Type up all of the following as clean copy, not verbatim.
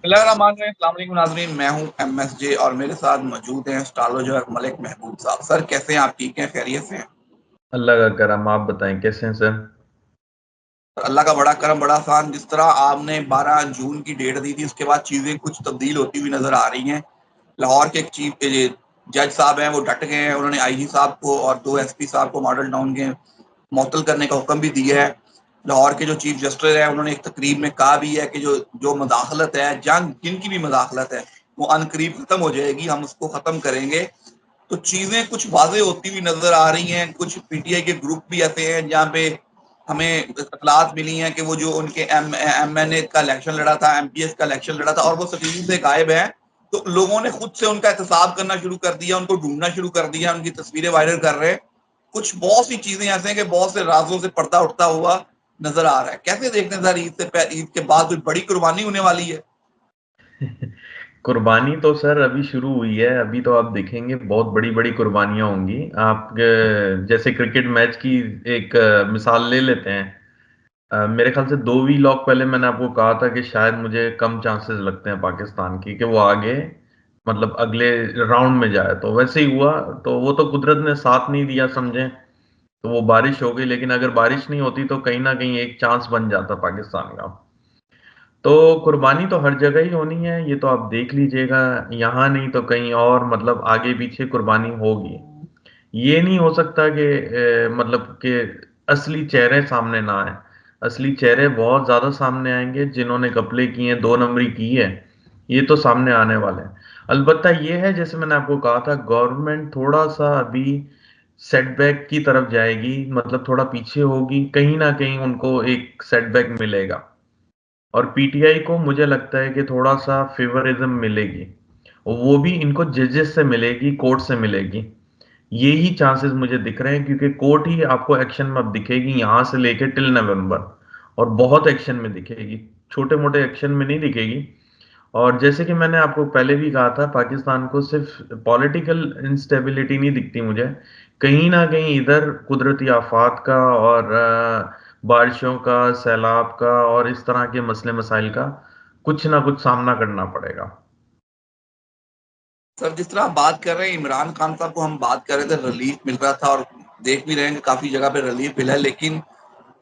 अस्सलाम वालेकुम नाज़रीन, मैं हूं एमएसजे और मेरे साथ मौजूद हैं एस्ट्रोलॉजर मलिक महबूब साहब। सर कैसे हैं आप? ठीक हैं? खैरियत से हैं? अल्लाह का करम। आप बताएं कैसे हैं सर। अल्लाह का बड़ा करम, बड़ा आसान। जिस तरह आपने 12 जून की डेट दी थी, उसके बाद चीज़ें कुछ तब्दील होती हुई नज़र आ रही हैं। लाहौर के एक चीफ जज साहब हैं, वो डट गए हैं। उन्होंने आईजी साहब को और 2 एसपी साहब को मॉडल टाउन के मुअत्तल करने का हुक्म भी दिया है। लाहौर के जो चीफ जस्टिस हैं, उन्होंने एक तकरीब में कहा भी है कि जो जो मदाखलत है, जंग जिनकी भी मदाखलत है, वो अनकरीब खत्म हो जाएगी, हम उसको खत्म करेंगे। तो चीजें कुछ वाज़ेह होती हुई नजर आ रही हैं। कुछ पीटीआई के ग्रुप भी ऐसे हैं जहाँ पे हमें इत्तलात मिली हैं कि वो जो उनके एमएनए का इलेक्शन लड़ा था, एमपीएस का इलेक्शन लड़ा था, और वो स्क्रीन से गायब है। तो लोगों ने खुद से उनका एहतसाब करना शुरू कर दिया, उनको ढूंढना शुरू कर दिया, उनकी तस्वीरें वायरल कर रहे हैं। कुछ बहुत सी चीजें ऐसे हैं कि बहुत से राजों से पर्दा उठता हुआ नजर आ रहा है। कैसे देखते हैं सर, ईद के बाद कोई बड़ी कुर्बानी होने वाली है? कुर्बानी तो सर अभी शुरू हुई है। अभी तो आप देखेंगे बहुत बड़ी बड़ी कुर्बानियां होंगी। आप जैसे क्रिकेट मैच की एक मिसाल ले लेते हैं। मेरे ख्याल से 2 वीक पहले मैंने आपको कहा था कि शायद मुझे कम चांसेस लगते हैं पाकिस्तान की कि वो आगे मतलब अगले राउंड में जाए। तो वैसे ही हुआ। तो वो तो कुदरत ने साथ नहीं दिया समझे। तो वो बारिश हो गई, लेकिन अगर बारिश नहीं होती तो कहीं ना कहीं एक चांस बन जाता पाकिस्तान का। तो कुर्बानी तो हर जगह ही होनी है, ये तो आप देख लीजिएगा। यहाँ नहीं तो कहीं और मतलब आगे पीछे कुर्बानी होगी। ये नहीं हो सकता कि मतलब कि असली चेहरे सामने ना आए। असली चेहरे बहुत ज्यादा सामने आएंगे। जिन्होंने घपले किए हैं, 2 नंबरी की है, ये तो सामने आने वाले हैं। अलबत्ता ये है, जैसे मैंने आपको कहा था, गवर्नमेंट थोड़ा सा अभी सेटबैक की तरफ जाएगी, मतलब थोड़ा पीछे होगी। कहीं ना कहीं उनको एक सेटबैक मिलेगा। और पीटीआई को मुझे लगता है कि थोड़ा सा फेवरिज्म मिलेगी। और वो भी इनको जजेस से मिलेगी, कोर्ट से मिलेगी। ये ही चांसेस मुझे दिख रहे हैं, क्योंकि कोर्ट ही आपको एक्शन में अब दिखेगी यहां से लेके टिल नवंबर। और बहुत एक्शन में दिखेगी, छोटे मोटे एक्शन में नहीं दिखेगी। और जैसे कि मैंने आपको पहले भी कहा था, पाकिस्तान को सिर्फ पॉलिटिकल इंस्टेबिलिटी नहीं दिखती मुझे। कहीं ना कहीं इधर कुदरती आफात का और बारिशों का, सैलाब का और इस तरह के मसले मसाइल का कुछ ना कुछ सामना करना पड़ेगा। सर जिस तरह आप बात कर रहे हैं, इमरान खान साहब को हम बात कर रहे थे, रिलीफ मिल रहा था, और देख भी रहे हैं कि काफी जगह पे रिलीफ मिला है। लेकिन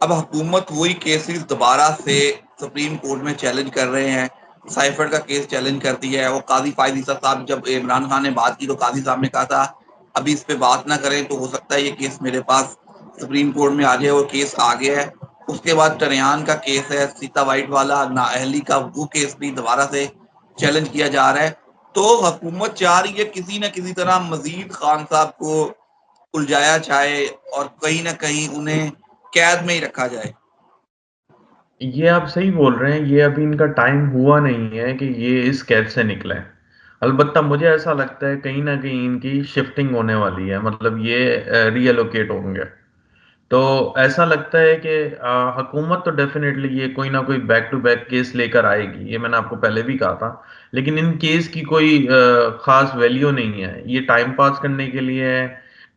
अब हुकूमत वही केसेस दोबारा से सुप्रीम कोर्ट में चैलेंज कर रहे हैं। साइफर का केस चैलेंज कर दिया है। वो काजी फायद ईसा साहब, जब इमरान खान ने बात की तो काजी साहब ने कहा था अभी इस पे बात ना करें, तो हो सकता है ये केस मेरे पास सुप्रीम कोर्ट में आ जाए, और केस आ गया है। उसके बाद टरयान का केस है, सीता वाइट वाला नाअहली का, वो केस भी दोबारा से चैलेंज किया जा रहा है। तो हुकूमत चाह रही है किसी न किसी तरह मजीद खान साहब को उलझाया जाए और कहीं ना कहीं उन्हें कैद में ही रखा जाए। ये आप सही बोल रहे हैं। ये अभी इनका टाइम हुआ नहीं है कि ये इस कैद से निकले। अलबत्ता मुझे ऐसा लगता है कहीं ना कहीं इनकी शिफ्टिंग होने वाली है, मतलब ये रीएलोकेट होंगे। तो ऐसा लगता है कि हुकूमत तो डेफिनेटली ये कोई ना कोई बैक टू बैक केस लेकर आएगी, ये मैंने आपको पहले भी कहा था। लेकिन इन केस की कोई खास वैल्यू नहीं है। ये टाइम पास करने के लिए,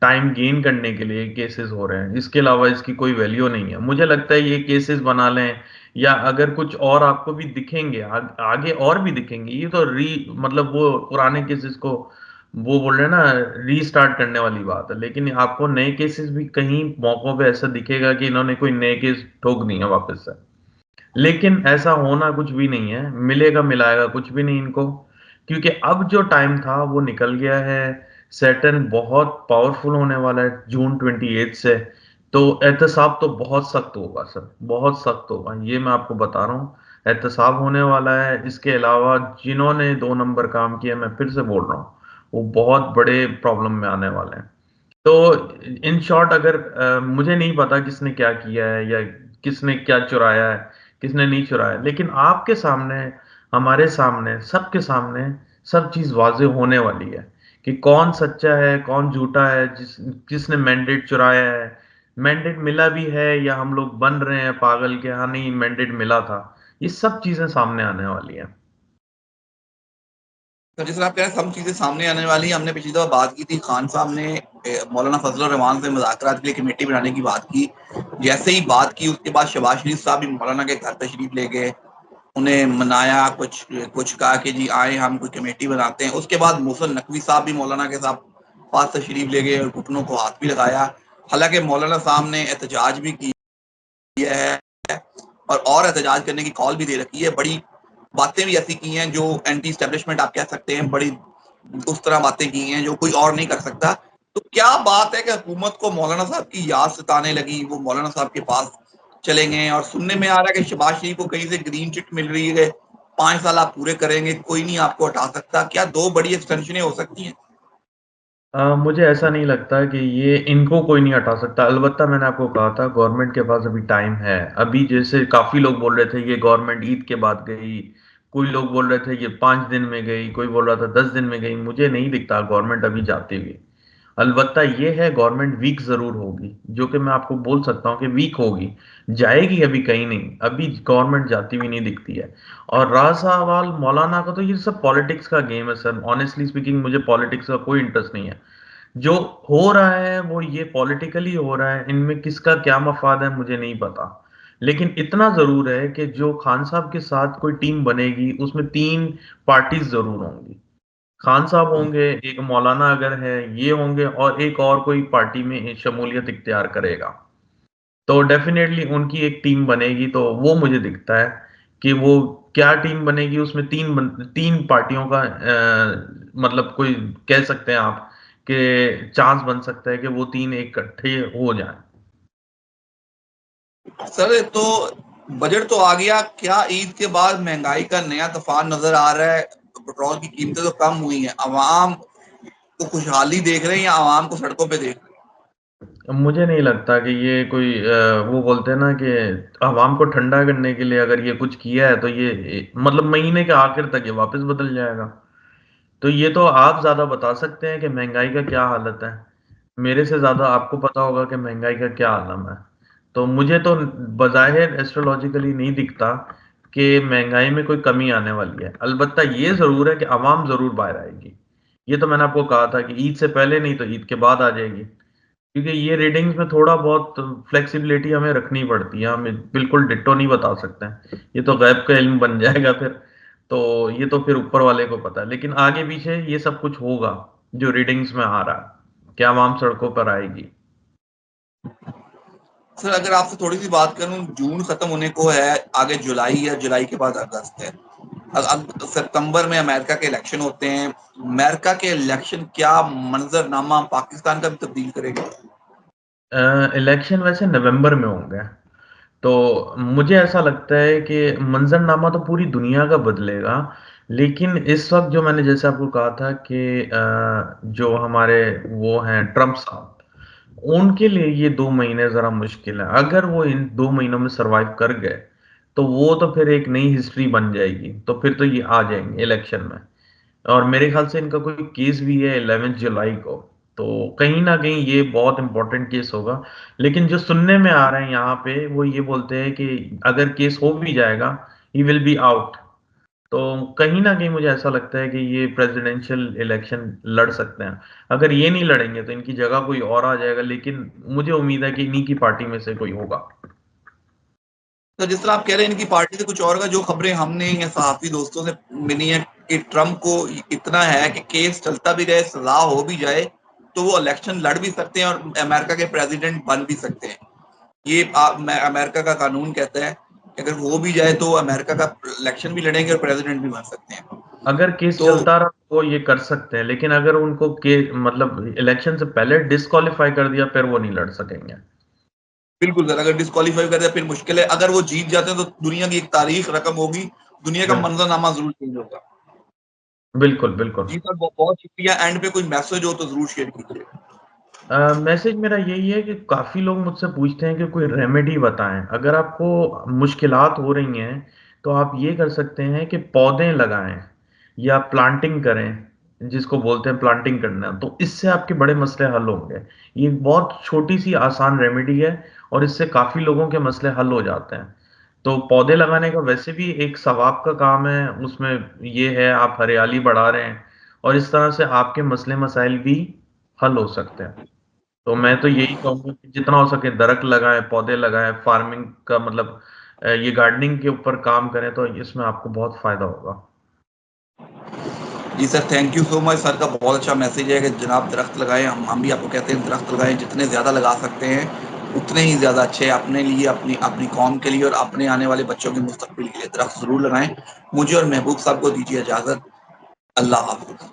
टाइम गेन करने के लिए केसेस हो रहे हैं। इसके अलावा इसकी कोई वैल्यू नहीं है। मुझे लगता है ये केसेस बना लें, या अगर कुछ और आपको भी दिखेंगे, आगे और भी दिखेंगे, ये तो मतलब वो पुराने केसेस को वो बोल रहे हैं ना, रीस्टार्ट करने वाली बात है। लेकिन आपको नए केसेस भी कहीं मौकों पे ऐसा दिखेगा कि इन्होंने कोई नए केस ठोक दिए हैं वापस से। लेकिन ऐसा होना कुछ भी नहीं है। मिलेगा मिलाएगा कुछ भी नहीं इनको, क्योंकि अब जो टाइम था वो निकल गया है। सैटर्न बहुत पावरफुल होने वाला है जून 28 से। तो एहतसाब तो बहुत सख्त होगा सर, बहुत सख्त होगा, ये मैं आपको बता रहा हूँ। एहतसाब होने वाला है। इसके अलावा जिन्होंने 2 नंबर काम किया, मैं फिर से बोल रहा हूँ, वो बहुत बड़े प्रॉब्लम में आने वाले हैं। तो इन शॉर्ट, अगर मुझे नहीं पता किसने क्या किया है या किसने क्या चुराया है, किसने नहीं चुराया, लेकिन आपके सामने, हमारे सामने, सबके सामने सब चीज वाजे होने वाली है कि कौन सच्चा है, कौन झूठा है, किसने मैंडेट चुराया है, मैंडेट मिला भी है, या हम लोग बन रहे हैं पागल के हाँ नहीं मैंडेट मिला था। ये सब चीजें सामने आने वाली हैं। तो जिस तरह आप कह रहे हैं सब चीजें सामने आने वाली हैं, हमने पिछली दफा बात की थी, खान साहब ने मौलाना फजल रहमान से मुज़ाकरात के लिए कमेटी बनाने की बात की। जैसे ही बात की, उसके बाद शहबाज शरीफ साहब भी मौलाना के घर तशरीफ ले गए। उन्हें मनाया, कुछ कुछ कहा कि जी आए हम कोई कमेटी बनाते हैं। उसके बाद मोहसिन नकवी साहब भी मौलाना के साथ पास तशरीफ ले गए और घुटनों को हाथ भी लगाया। हालांकि मौलाना साहब ने एहतजाज भी किया है और एहतजाज करने की कॉल भी दे रखी है। बड़ी बातें भी ऐसी की हैं जो एंटी स्टैब्लिशमेंट आप कह सकते हैं, बड़ी उस तरह बातें की हैं जो कोई और नहीं कर सकता। तो क्या बात है कि हुकूमत को मौलाना साहब की याद सताने लगी, वो मौलाना साहब के पास चले गए और सुनने में आ रहा है कि शहबाज शरीफ को कहीं से ग्रीन चिट मिल रही है, 5 साल आप पूरे करेंगे, कोई नहीं आपको हटा सकता। क्या 2 बड़ी एक्सटेंशनें हो सकती हैं? मुझे ऐसा नहीं लगता कि ये इनको कोई नहीं हटा सकता। अलबत्ता मैंने आपको कहा था गवर्नमेंट के पास अभी टाइम है। अभी जैसे काफ़ी लोग बोल रहे थे ये गवर्नमेंट ईद के बाद गई, कोई लोग बोल रहे थे ये 5 दिन में गई, कोई बोल रहा था 10 दिन में गई। मुझे नहीं दिखता गवर्नमेंट अभी जाती हुई। अलबत्ता ये है गवर्नमेंट वीक ज़रूर होगी, जो कि मैं आपको बोल सकता हूँ कि वीक होगी, जाएगी अभी कहीं नहीं, अभी गवर्नमेंट जाती हुई नहीं दिखती है। और रहा सवाल मौलाना का, तो ये सब पॉलिटिक्स का गेम है सर। ऑनेस्टली स्पीकिंग मुझे पॉलिटिक्स का कोई इंटरेस्ट नहीं है। जो हो रहा है वो ये पॉलिटिकली हो रहा है, इनमें किसका क्या मफाद है मुझे नहीं पता। लेकिन इतना जरूर है कि जो खान साहब के साथ कोई टीम बनेगी उसमें 3 पार्टीज जरूर होंगी। खान साहब होंगे, एक मौलाना अगर है, ये होंगे, और एक और कोई पार्टी में शमूलियत इख्तियार करेगा। तो डेफिनेटली उनकी एक टीम बनेगी। तो वो मुझे दिखता है कि वो क्या टीम बनेगी, उसमें 3 पार्टियों का मतलब कोई कह सकते हैं आप कि चांस बन सकता है कि वो 3 इकट्ठे हो जाएं। सर तो बजट तो आ गया, क्या ईद के बाद महंगाई का नया तूफान नजर आ रहा है? पेट्रोल की कीमतें तो कम हुई हैं, अवाम को खुशहाली देख रहे हैं या अवाम को सड़कों पे देख रहे मुझे नहीं लगता कि ये कोई वो बोलते हैं ना कि अवाम को ठंडा करने के लिए अगर ये कुछ किया है तो ये मतलब महीने के आखिर तक ये वापस बदल जाएगा। तो ये तो आप ज्यादा बता सकते हैं कि महंगाई का क्या हालत है। मेरे से ज्यादा आपको पता होगा कि महंगाई का क्या आलम है। तो मुझे तो बज़ाहिर एस्ट्रोलॉजिकली नहीं दिखता कि महंगाई में कोई कमी आने वाली है। अलबत्ता ये जरूर है कि अवाम जरूर बाहर आएगी। ये तो मैंने आपको कहा था कि ईद से पहले नहीं तो ईद के बाद आ जाएगी। क्योंकि ये रीडिंग्स में थोड़ा बहुत फ्लेक्सिबिलिटी हमें रखनी पड़ती है, हम बिल्कुल डिट्टो नहीं बता सकते हैं, ये तो गैब का इल्म बन जाएगा फिर। तो ये तो फिर ऊपर वाले को पता है, लेकिन आगे पीछे ये सब कुछ होगा जो रीडिंग्स में आ रहा है कि आवाम सड़कों पर आएगी। हैं? सर अगर आपसे थोड़ी सी बात करूं, जून खत्म होने को है, आगे जुलाई या जुलाई के बाद अगस्त है। अब सितंबर में अमेरिका के इलेक्शन होते हैं। अमेरिका के इलेक्शन क्या मंजरनामा पाकिस्तान का भी तब्दील करेगा? इलेक्शन वैसे नवंबर में होंगे। तो मुझे ऐसा लगता है कि मंजरनामा तो पूरी दुनिया का बदलेगा। लेकिन इस वक्त जो मैंने जैसे आपको कहा था कि जो हमारे वो हैं ट्रम्प साहब, उनके लिए ये 2 महीने जरा मुश्किल है। अगर वो इन 2 महीनों में सरवाइव कर गए तो वो तो फिर एक नई हिस्ट्री बन जाएगी। तो फिर तो ये आ जाएंगे इलेक्शन में। और मेरे ख्याल से इनका कोई केस भी है 11 जुलाई को। तो कहीं ना कहीं ये बहुत इंपॉर्टेंट केस होगा। लेकिन जो सुनने में आ रहे हैं यहाँ पे वो ये बोलते हैं कि अगर केस हो भी जाएगा, ही विल बी आउट। तो कहीं ना कहीं मुझे ऐसा लगता है कि ये प्रेसिडेंशियल इलेक्शन लड़ सकते हैं। अगर ये नहीं लड़ेंगे तो इनकी जगह कोई और आ जाएगा, लेकिन मुझे उम्मीद है कि इन्हीं की पार्टी में से कोई होगा। तो जिस तरह आप कह रहे हैं इनकी पार्टी से कुछ और का, जो खबरें हमने या सहाफी दोस्तों से मिली हैं कि ट्रम्प को इतना है कि केस चलता भी रहे, सजा हो भी जाए, तो वो इलेक्शन लड़ भी सकते हैं और अमेरिका के प्रेसिडेंट बन भी सकते हैं। ये अमेरिका का कानून कहता है कि अगर हो भी जाए तो अमेरिका का इलेक्शन भी लड़ेंगे और प्रेसिडेंट भी बन सकते हैं। अगर केस तो चलता रहा तो वो ये कर सकते हैं, लेकिन अगर उनको के मतलब इलेक्शन से पहले डिस्क्वालीफाई कर दिया फिर वो नहीं लड़ सकेंगे। बिल्कुल सर, अगर डिस्क्वालीफाई कर दिया फिर मुश्किल है। अगर वो जीत जाते हैं तो दुनिया की एक तारीख रकम होगी, दुनिया का बिल्कुल मंजरनामा जरूर चेंज होगा। बिल्कुल बिल्कुल। जी सर, बहुत शुक्रिया। एंड पे कोई मैसेज हो तो जरूर शेयर कीजिए। मैसेज मेरा यही है कि काफ़ी लोग मुझसे पूछते हैं कि कोई रेमेडी बताएं। अगर आपको मुश्किलात हो रही हैं तो आप ये कर सकते हैं कि पौधे लगाएं या प्लांटिंग करें, जिसको बोलते हैं प्लांटिंग करना। तो इससे आपके बड़े मसले हल होंगे। ये एक बहुत छोटी सी आसान रेमेडी है और इससे काफ़ी लोगों के मसले हल हो जाते हैं। तो पौधे लगाने का वैसे भी एक सवाब का काम है, उसमें ये है आप हरियाली बढ़ा रहे हैं और इस तरह से आपके मसले मसाइल भी हल हो सकते हैं। तो मैं तो यही कहूँगा कि जितना हो सके दरख्त लगाएं, पौधे लगाएं। फार्मिंग का मतलब ये गार्डनिंग के ऊपर काम करें तो इसमें आपको बहुत फ़ायदा होगा। जी sir, thank you so much. Sir का बहुत अच्छा मैसेज है कि जनाब दरख्त लगाएँ। हम भी आपको कहते हैं दरख्त लगाएँ, जितने ज़्यादा लगा सकते हैं, उतने ही ज़्यादा अच्छे हैं अपने लिए, अपनी अपनी कौम के लिए और अपने आने वाले बच्चों के मुस्तकबिल के लिए। दरख्त ज़रूर लगाएँ। मुझे और महबूब साहब को दीजिए इजाज़त। अल्लाह हाफ़िज़।